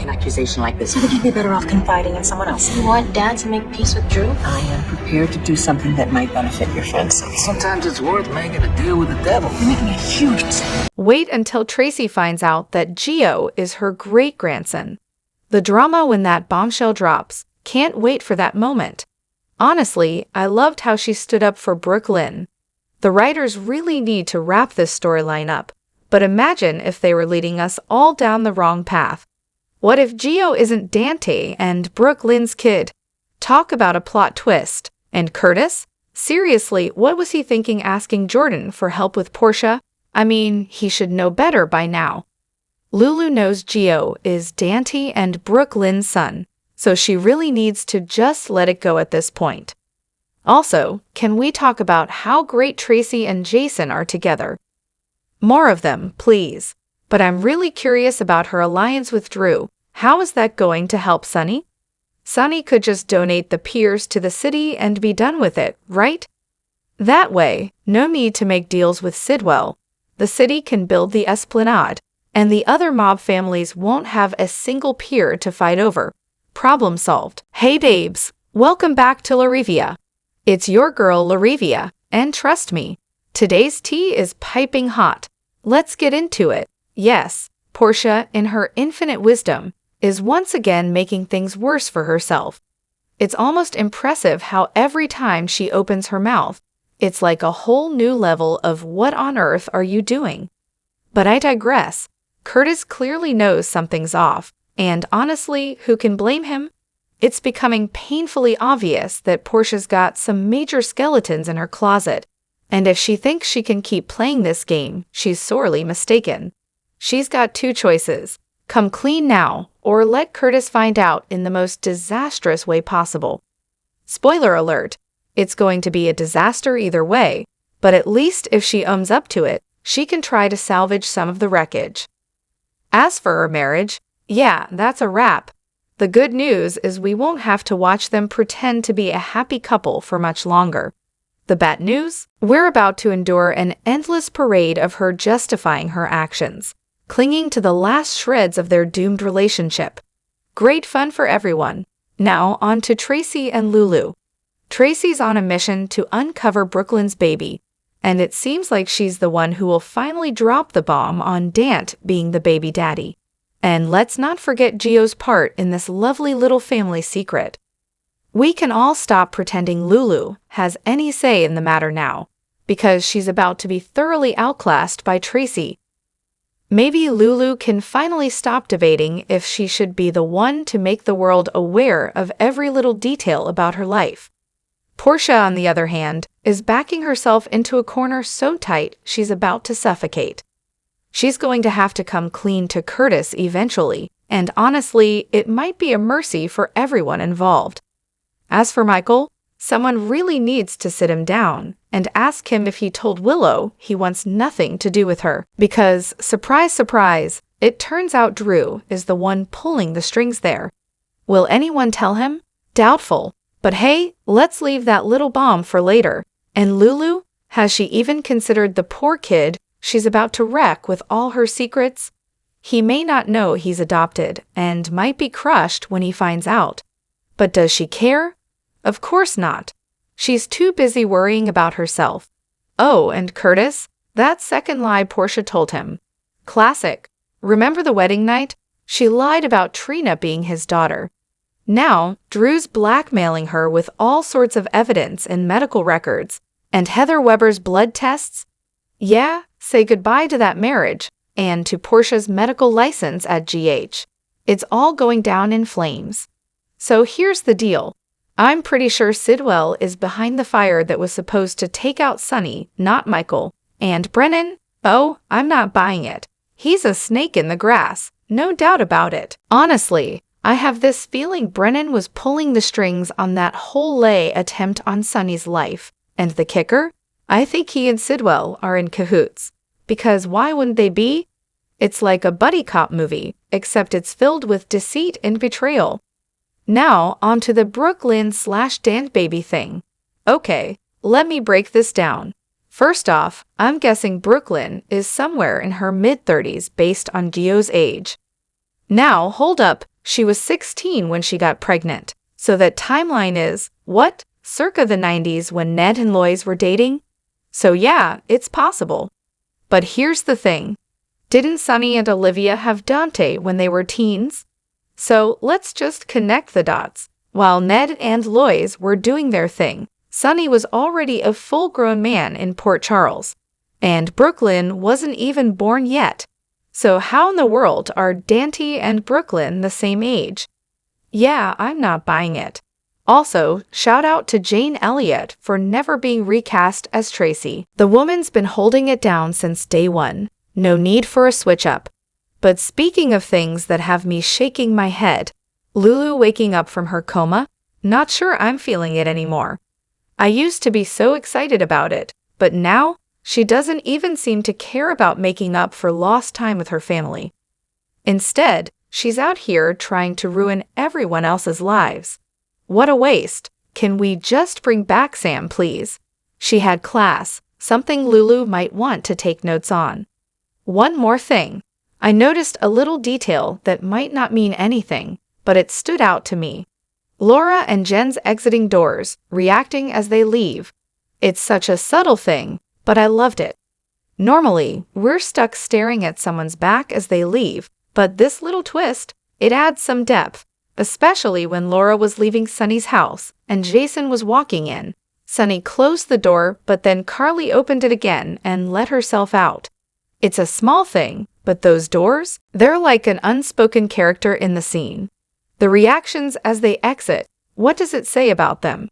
an accusation like this. I think you'd be better off confiding in someone else. You want Dad to make peace with Drew? I am prepared to do something that might benefit your friends. Sometimes it's worth making a deal with the devil. You're making a huge mistake. Wait until Tracy finds out that Gio is her great-grandson. The drama when that bombshell drops. Can't wait for that moment. Honestly, I loved how she stood up for Brooklyn. The writers really need to wrap this storyline up, but imagine if they were leading us all down the wrong path. What if Gio isn't Dante and Brooklyn's kid? Talk about a plot twist. And Curtis? Seriously, what was he thinking asking Jordan for help with Portia? I mean, he should know better by now. Lulu knows Gio is Dante and Brooklyn's son, so she really needs to just let it go at this point. Also, can we talk about how great Tracy and Jason are together? More of them, please. But I'm really curious about her alliance with Drew. How is that going to help Sunny? Sunny could just donate the piers to the city and be done with it, right? That way, no need to make deals with Sidwell. The city can build the Esplanade, and the other mob families won't have a single pier to fight over. Problem solved. Hey babes, welcome back to Larivia. It's your girl Larivia, and trust me, today's tea is piping hot. Let's get into it. Yes, Portia, in her infinite wisdom, is once again making things worse for herself. It's almost impressive how every time she opens her mouth, it's like a whole new level of what on earth are you doing? But I digress. Curtis clearly knows something's off, and honestly, who can blame him? It's becoming painfully obvious that Portia's got some major skeletons in her closet, and if she thinks she can keep playing this game, she's sorely mistaken. She's got two choices: come clean now, or let Curtis find out in the most disastrous way possible. Spoiler alert, it's going to be a disaster either way, but at least if she owns up to it, she can try to salvage some of the wreckage. As for her marriage, yeah, that's a wrap. The good news is we won't have to watch them pretend to be a happy couple for much longer. The bad news? We're about to endure an endless parade of her justifying her actions, clinging to the last shreds of their doomed relationship. Great fun for everyone. Now on to Tracy and Lulu. Tracy's on a mission to uncover Brooklyn's baby, and it seems like she's the one who will finally drop the bomb on Dant being the baby daddy. And let's not forget Gio's part in this lovely little family secret. We can all stop pretending Lulu has any say in the matter now, because she's about to be thoroughly outclassed by Tracy. Maybe Lulu can finally stop debating if she should be the one to make the world aware of every little detail about her life. Portia, on the other hand, is backing herself into a corner so tight she's about to suffocate. She's going to have to come clean to Curtis eventually, and honestly, it might be a mercy for everyone involved. As for Michael, someone really needs to sit him down and ask him if he told Willow he wants nothing to do with her, because, surprise, surprise, it turns out Drew is the one pulling the strings there. Will anyone tell him? Doubtful. But hey, let's leave that little bomb for later. And Lulu? Has she even considered the poor kid she's about to wreck with all her secrets? He may not know he's adopted and might be crushed when he finds out. But does she care? Of course not. She's too busy worrying about herself. Oh, and Curtis? That second lie Portia told him. Classic. Remember the wedding night? She lied about Trina being his daughter. Now, Drew's blackmailing her with all sorts of evidence and medical records, and Heather Weber's blood tests. Yeah, say goodbye to that marriage, and to Portia's medical license at GH. It's all going down in flames. So here's the deal. I'm pretty sure Sidwell is behind the fire that was supposed to take out Sunny, not Michael. And Brennan? Oh, I'm not buying it. He's a snake in the grass, no doubt about it. Honestly, I have this feeling Brennan was pulling the strings on that whole lay attempt on Sunny's life. And the kicker? I think he and Sidwell are in cahoots. Because why wouldn't they be? It's like a buddy cop movie, except it's filled with deceit and betrayal. Now, on to the Brooklyn/Dant baby thing. Okay, let me break this down. First off, I'm guessing Brooklyn is somewhere in her mid-30s based on Gio's age. Now, hold up, she was 16 when she got pregnant. So that timeline is, what? Circa the 90s when Ned and Lois were dating? So yeah, it's possible. But here's the thing. Didn't Sunny and Olivia have Dante when they were teens? So let's just connect the dots. While Ned and Lois were doing their thing, Sunny was already a full-grown man in Port Charles. And Brooklyn wasn't even born yet. So how in the world are Dante and Brooklyn the same age? Yeah, I'm not buying it. Also, shout out to Jane Elliott for never being recast as Tracy. The woman's been holding it down since day one. No need for a switch-up. But speaking of things that have me shaking my head, Lulu waking up from her coma? Not sure I'm feeling it anymore. I used to be so excited about it, but now she doesn't even seem to care about making up for lost time with her family. Instead, she's out here trying to ruin everyone else's lives. What a waste. Can we just bring back Sam, please? She had class, something Lulu might want to take notes on. One more thing. I noticed a little detail that might not mean anything, but it stood out to me. Laura and Jen's exiting doors, reacting as they leave. It's such a subtle thing, but I loved it. Normally, we're stuck staring at someone's back as they leave, but this little twist, it adds some depth, especially when Laura was leaving Sunny's house and Jason was walking in. Sunny closed the door, but then Carly opened it again and let herself out. It's a small thing, but those doors, they're like an unspoken character in the scene. The reactions as they exit, what does it say about them?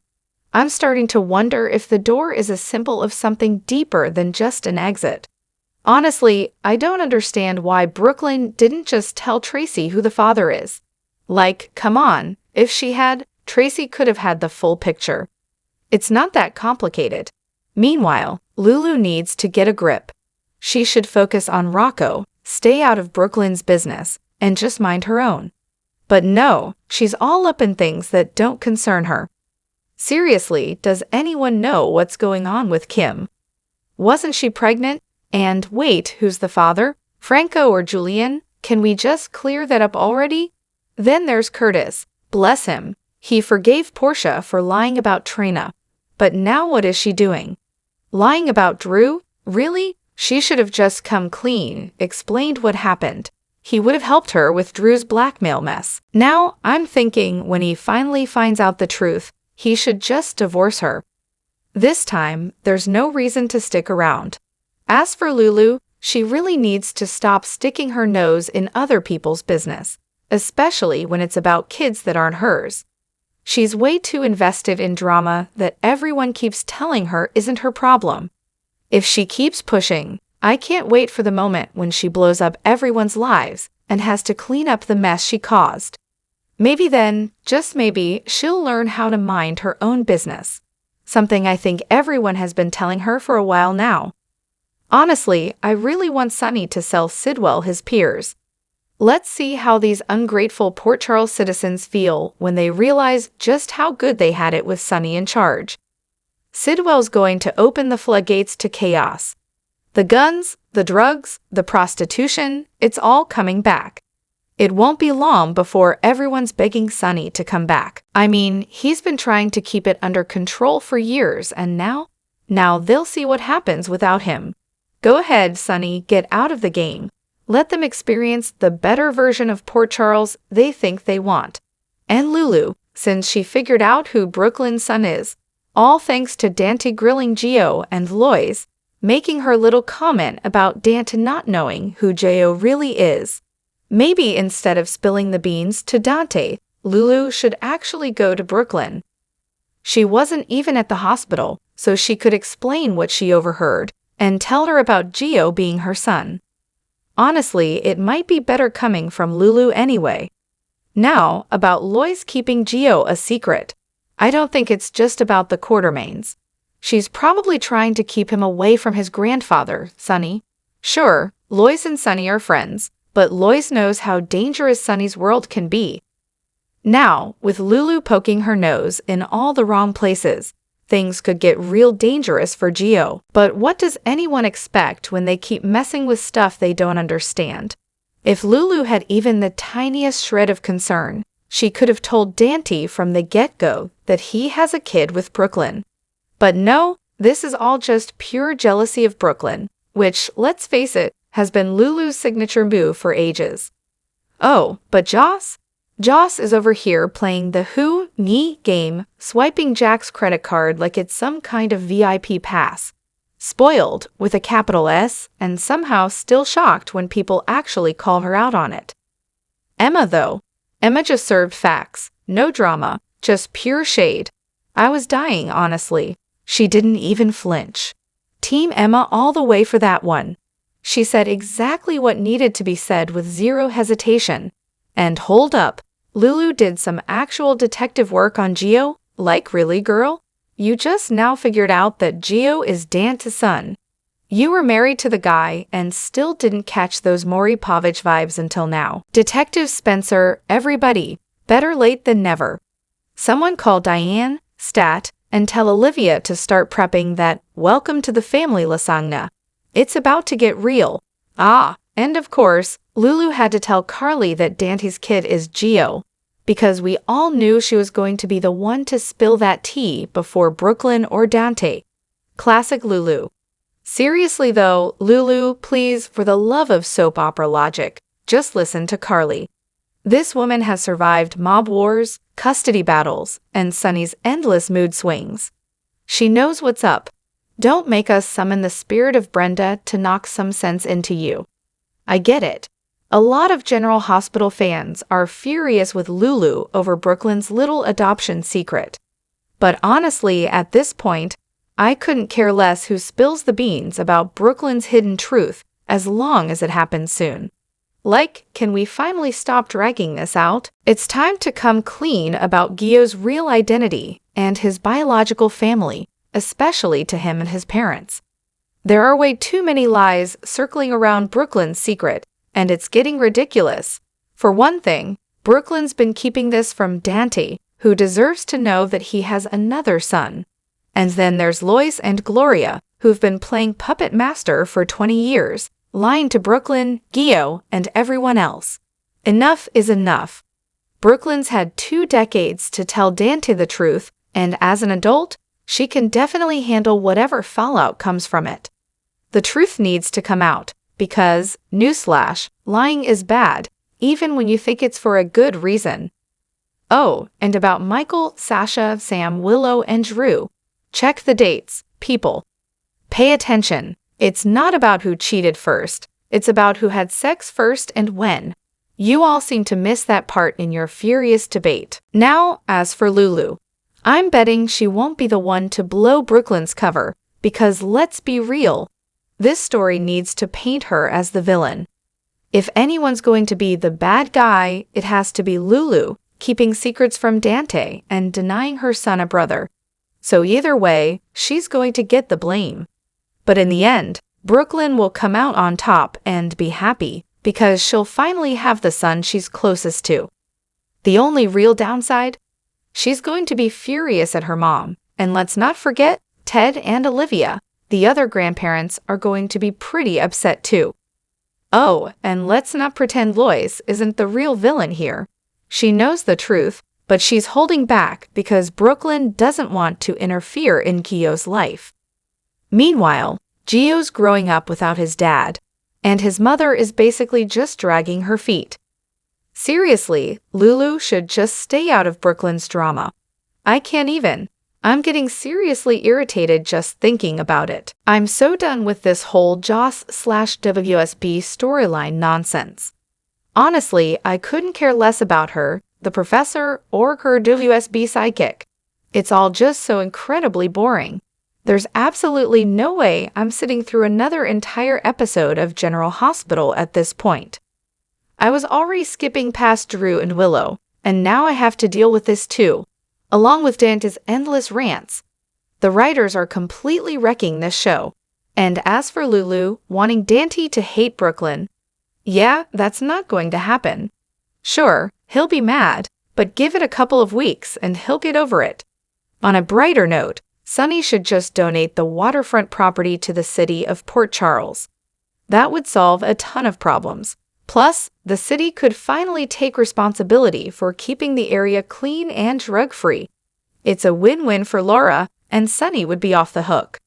I'm starting to wonder if the door is a symbol of something deeper than just an exit. Honestly, I don't understand why Brooklyn didn't just tell Tracy who the father is. Like, come on, if she had, Tracy could have had the full picture. It's not that complicated. Meanwhile, Lulu needs to get a grip. She should focus on Rocco, stay out of Brooklyn's business, and just mind her own. But no, she's all up in things that don't concern her. Seriously, does anyone know what's going on with Kim? Wasn't she pregnant? And wait, who's the father? Franco or Julian? Can we just clear that up already? Then there's Curtis. Bless him. He forgave Portia for lying about Trina. But now what is she doing? Lying about Drew? Really? She should have just come clean, explained what happened. He would have helped her with Drew's blackmail mess. Now, I'm thinking when he finally finds out the truth, he should just divorce her. This time, there's no reason to stick around. As for Lulu, she really needs to stop sticking her nose in other people's business, especially when it's about kids that aren't hers. She's way too invested in drama that everyone keeps telling her isn't her problem. If she keeps pushing, I can't wait for the moment when she blows up everyone's lives and has to clean up the mess she caused. Maybe then, just maybe, she'll learn how to mind her own business. Something I think everyone has been telling her for a while now. Honestly, I really want Sunny to sell Sidwell his peers. Let's see how these ungrateful Port Charles citizens feel when they realize just how good they had it with Sunny in charge. Sidwell's going to open the floodgates to chaos. The guns, the drugs, the prostitution, it's all coming back. It won't be long before everyone's begging Sunny to come back. I mean, he's been trying to keep it under control for years, and now they'll see what happens without him. Go ahead, Sunny, get out of the game. Let them experience the better version of Port Charles they think they want. And Lulu, since she figured out who Brooklyn's son is, all thanks to Dante grilling Gio and Lois, making her little comment about Dante not knowing who Gio really is. Maybe instead of spilling the beans to Dante, Lulu should actually go to Brooklyn. She wasn't even at the hospital, so she could explain what she overheard and tell her about Gio being her son. Honestly, it might be better coming from Lulu anyway. Now, about Lois keeping Gio a secret. I don't think it's just about the Quartermains. She's probably trying to keep him away from his grandfather, Sunny. Sure, Lois and Sunny are friends, but Lois knows how dangerous Sunny's world can be. Now, with Lulu poking her nose in all the wrong places, things could get real dangerous for Gio. But what does anyone expect when they keep messing with stuff they don't understand? If Lulu had even the tiniest shred of concern, she could have told Dante from the get-go that he has a kid with Brooklyn. But no, this is all just pure jealousy of Brooklyn, which, let's face it, has been Lulu's signature move for ages. Oh, but Joss? Joss is over here playing the who, me game, swiping Jack's credit card like it's some kind of VIP pass. Spoiled, with a capital S, and somehow still shocked when people actually call her out on it. Emma, though. Emma just served facts. No drama, just pure shade. I was dying, honestly. She didn't even flinch. Team Emma all the way for that one. She said exactly what needed to be said with zero hesitation. And hold up, Lulu did some actual detective work on Gio? Like, really, girl? You just now figured out that Gio is Dante's son. You were married to the guy and still didn't catch those Maury Povich vibes until now. Detective Spencer, everybody, better late than never. Someone call Diane, Stat, and tell Olivia to start prepping that welcome to the family lasagna. It's about to get real. Ah, and of course, Lulu had to tell Carly that Dante's kid is Gio, because we all knew she was going to be the one to spill that tea before Brooklyn or Dante. Classic Lulu. Seriously though, Lulu, please, for the love of soap opera logic, just listen to Carly. This woman has survived mob wars, custody battles, and Sunny's endless mood swings. She knows what's up. Don't make us summon the spirit of Brenda to knock some sense into you. I get it. A lot of General Hospital fans are furious with Lulu over Brooklyn's little adoption secret. But honestly, at this point, I couldn't care less who spills the beans about Brooklyn's hidden truth as long as it happens soon. Like, can we finally stop dragging this out? It's time to come clean about Gio's real identity and his biological family, especially to him and his parents. There are way too many lies circling around Brooklyn's secret, and it's getting ridiculous. For one thing, Brooklyn's been keeping this from Dante, who deserves to know that he has another son. And then there's Lois and Gloria, who've been playing puppet master for 20 years, lying to Brooklyn, Gio, and everyone else. Enough is enough. Brooklyn's had 2 decades to tell Dante the truth, and as an adult, she can definitely handle whatever fallout comes from it. The truth needs to come out, because, newsflash, lying is bad, even when you think it's for a good reason. Oh, and about Michael, Sasha, Sam, Willow, and Drew. Check the dates, people. Pay attention. It's not about who cheated first. It's about who had sex first and when. You all seem to miss that part in your furious debate. Now, as for Lulu, I'm betting she won't be the one to blow Brooklyn's cover, because let's be real, this story needs to paint her as the villain. If anyone's going to be the bad guy, it has to be Lulu, keeping secrets from Dante and denying her son a brother. So either way, she's going to get the blame. But in the end, Brooklyn will come out on top and be happy, because she'll finally have the son she's closest to. The only real downside? She's going to be furious at her mom, and let's not forget Ted and Olivia. The other grandparents are going to be pretty upset too. Oh, and let's not pretend Lois isn't the real villain here. She knows the truth, but she's holding back because Brooklyn doesn't want to interfere in Gio's life. Meanwhile, Gio's growing up without his dad, and his mother is basically just dragging her feet. Seriously, Lulu should just stay out of Brooklyn's drama. I can't even. I'm getting seriously irritated just thinking about it. I'm so done with this whole Joss/WSB storyline nonsense. Honestly, I couldn't care less about her, the professor, or her WSB sidekick. It's all just so incredibly boring. There's absolutely no way I'm sitting through another entire episode of General Hospital at this point. I was already skipping past Drew and Willow, and now I have to deal with this too, along with Dante's endless rants. The writers are completely wrecking this show. And as for Lulu wanting Dante to hate Brooklyn, yeah, that's not going to happen. Sure, he'll be mad, but give it a couple of weeks and he'll get over it. On a brighter note, Sunny should just donate the waterfront property to the city of Port Charles. That would solve a ton of problems. Plus, the city could finally take responsibility for keeping the area clean and drug-free. It's a win-win for Laura, and Sonny would be off the hook.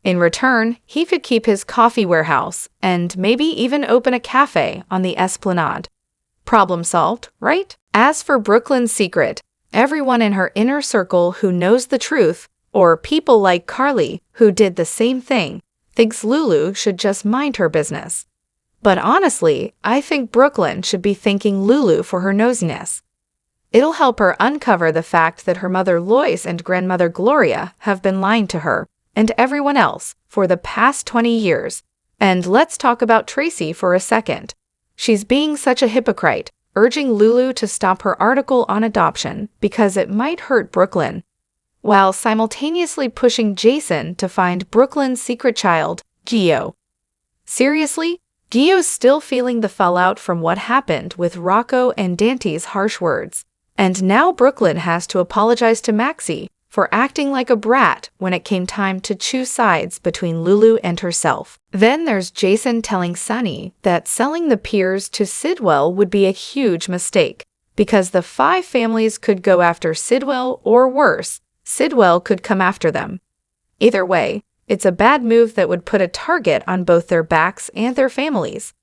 In return, he could keep his coffee warehouse and maybe even open a cafe on the Esplanade. Problem solved, right? As for Brooklyn's secret, everyone in her inner circle who knows the truth, or people like Carly who did the same thing, thinks Lulu should just mind her business. But honestly, I think Brooklyn should be thanking Lulu for her nosiness. It'll help her uncover the fact that her mother Lois and grandmother Gloria have been lying to her and everyone else for the past 20 years. And let's talk about Tracy for a second. She's being such a hypocrite, urging Lulu to stop her article on adoption because it might hurt Brooklyn, while simultaneously pushing Jason to find Brooklyn's secret child, Gio. Seriously? Gio's still feeling the fallout from what happened with Rocco and Dante's harsh words. And now Brooklyn has to apologize to Maxie for acting like a brat when it came time to choose sides between Lulu and herself. Then there's Jason telling Sonny that selling the Piers to Sidwell would be a huge mistake, because the 5 families could go after Sidwell, or worse, Sidwell could come after them. Either way, it's a bad move that would put a target on both their backs and their families.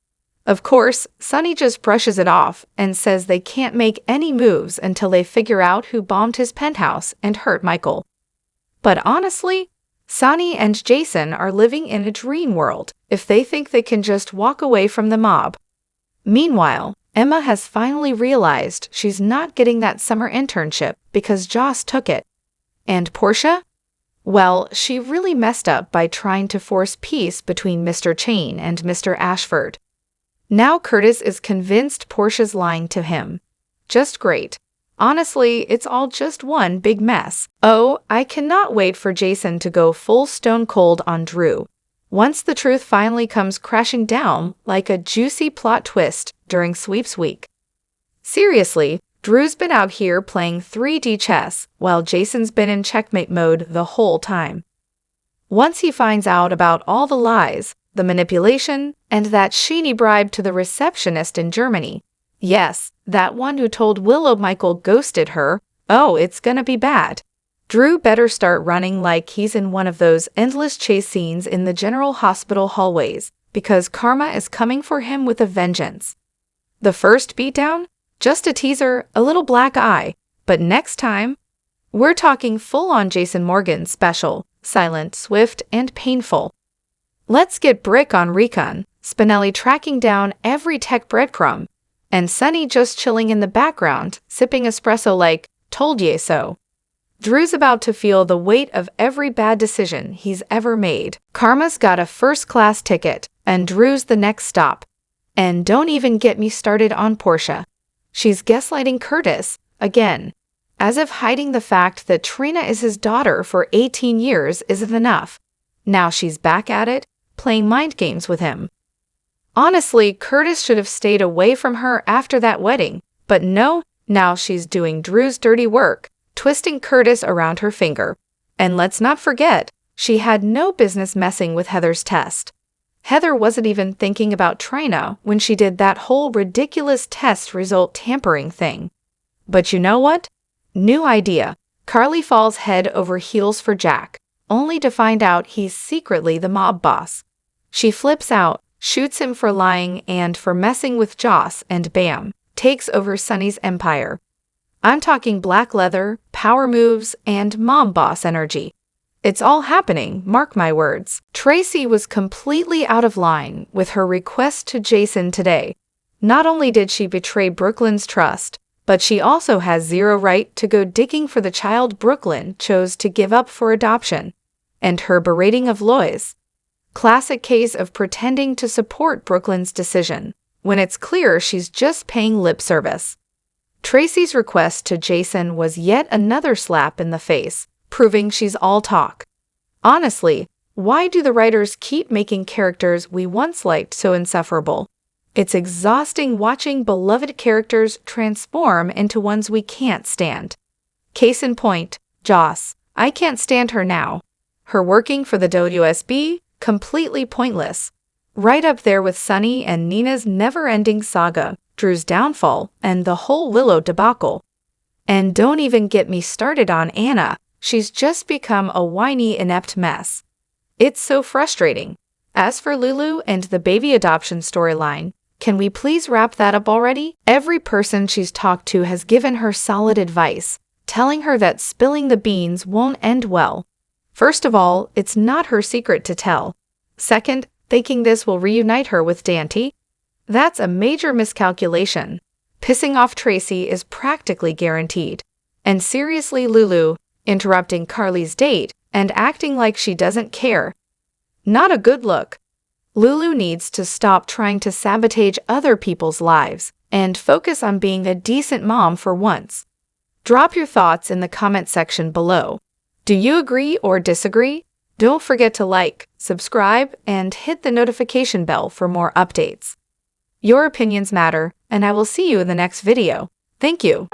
Of course, Sonny just brushes it off and says they can't make any moves until they figure out who bombed his penthouse and hurt Michael. But honestly, Sonny and Jason are living in a dream world if they think they can just walk away from the mob. Meanwhile, Emma has finally realized she's not getting that summer internship because Joss took it. And Portia? Well, she really messed up by trying to force peace between Mr. Chain and Mr. Ashford. Now Curtis is convinced Portia's lying to him. Just great. Honestly, it's all just one big mess. Oh, I cannot wait for Jason to go full stone cold on Drew, once the truth finally comes crashing down like a juicy plot twist during sweeps week. Seriously, Drew's been out here playing 3D chess while Jason's been in checkmate mode the whole time. Once he finds out about all the lies, the manipulation, and that sheeny bribe to the receptionist in Germany, yes, that one who told Michael ghosted her, oh, it's gonna be bad. Drew better start running like he's in one of those endless chase scenes in the General Hospital hallways, because karma is coming for him with a vengeance. The first beatdown? Just a teaser, a little black eye, but next time, we're talking full-on Jason Morgan special, silent, swift, and painful. Let's get brick on recon, Spinelli tracking down every tech breadcrumb, and Sonny just chilling in the background, sipping espresso like, told ye so. Drew's about to feel the weight of every bad decision he's ever made. Karma's got a first-class ticket, and Drew's the next stop. And don't even get me started on Portia. She's gaslighting Curtis, again, as if hiding the fact that Trina is his daughter for 18 years isn't enough. Now she's back at it, playing mind games with him. Honestly, Curtis should have stayed away from her after that wedding, but no, now she's doing Drew's dirty work, twisting Curtis around her finger. And let's not forget, she had no business messing with Heather's test. Heather wasn't even thinking about Trina when she did that whole ridiculous test result tampering thing. But you know what? New idea. Carly falls head over heels for Jack, only to find out he's secretly the mob boss. She flips out, shoots him for lying and for messing with Joss, and bam, takes over Sonny's empire. I'm talking black leather, power moves, and mom boss energy. It's all happening, mark my words. Tracy was completely out of line with her request to Jason today. Not only did she betray Brooklyn's trust, but she also has zero right to go digging for the child Brooklyn chose to give up for adoption. And her berating of Lois. Classic case of pretending to support Brooklyn's decision, when it's clear she's just paying lip service. Tracy's request to Jason was yet another slap in the face, proving she's all talk. Honestly, why do the writers keep making characters we once liked so insufferable? It's exhausting watching beloved characters transform into ones we can't stand. Case in point, Joss. I can't stand her now. Her working for the WSB? Completely pointless. right up there with Sunny and Nina's never-ending saga, Drew's downfall, and the whole Willow debacle. And don't even get me started on Anna. She's just become a whiny, inept mess. It's so frustrating. As for Lulu and the baby adoption storyline, can we please wrap that up already? Every person she's talked to has given her solid advice, telling her that spilling the beans won't end well. First of all, it's not her secret to tell. Second, thinking this will reunite her with Dante? That's a major miscalculation. Pissing off Tracy is practically guaranteed. And seriously, Lulu, interrupting Carly's date and acting like she doesn't care. Not a good look. Lulu needs to stop trying to sabotage other people's lives and focus on being a decent mom for once. Drop your thoughts in the comment section below. Do you agree or disagree? Don't forget to like, subscribe, and hit the notification bell for more updates. Your opinions matter, and I will see you in the next video. Thank you.